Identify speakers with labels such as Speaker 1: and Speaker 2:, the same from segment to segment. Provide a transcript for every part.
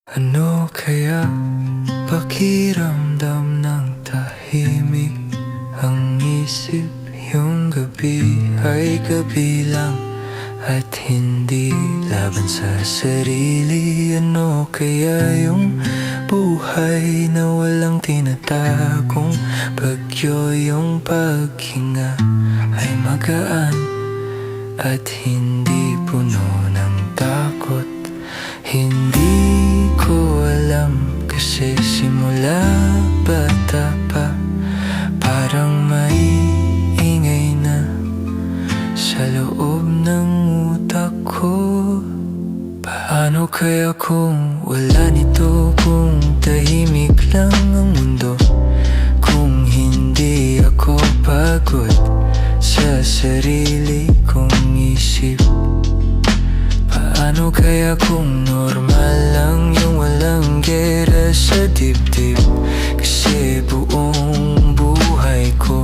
Speaker 1: Ano kaya pakiramdam ng tahimik ang isip? Yung gabi ay gabi lang at hindi laban sa sarili. Ano kaya yung buhay na walang tinatagong bagyo? Yung paghinga ay magaan at hindi puno ng takot. Hindi ko alam kasi simula bata pa parang may ingay na sa loob ng utak ko. Paano kaya kung wala nito? Kung tahimik lang ang mundo? Kung hindi ako pagod sa sarili kong isip? Paano kaya kung normal lang yung walang gera sa dibdib? Kasi buong buhay ko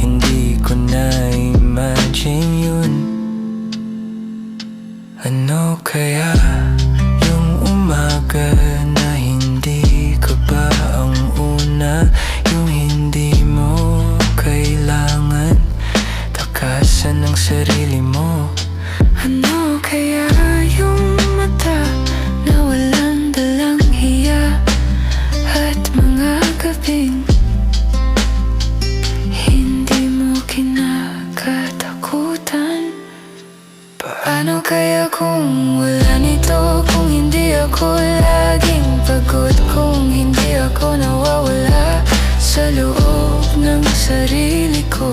Speaker 1: hindi ko na-imagine yun. Ano kaya yung umaga na hindi ka ba ang una? Yung hindi mo kailangan takasan ng sarili mo. Ano kaya yung mata na walang dalang hiya at mga gabing hindi mo kinakatakutan? Paano kaya kung wala nito? Kung hindi ako laging pagod? Kung hindi ako nawawala sa loob ng sarili ko?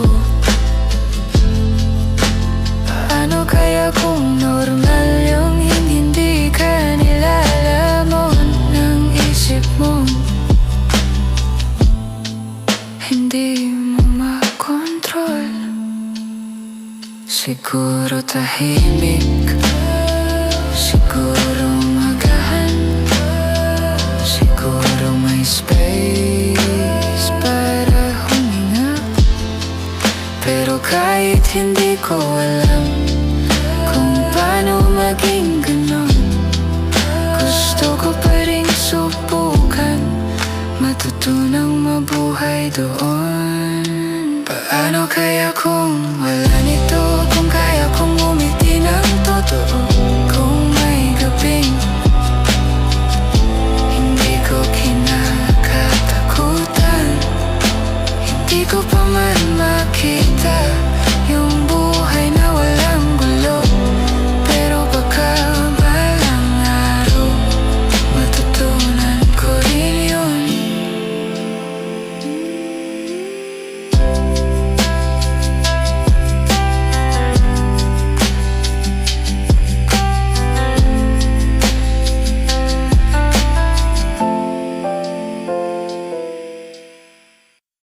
Speaker 1: Paano kaya kung normal yung hindi ka nilalamon ng isip mo? Hindi mo makontrol. Siguro tahimik, siguro magahan, siguro may space para huminga. Pero kahit hindi ko alam kung paano maging ganon, gusto ko pa ring subukan, matutunang mabuhay doon. Paano kaya kung wala nito? Kung kaya kong umiti ng totoo?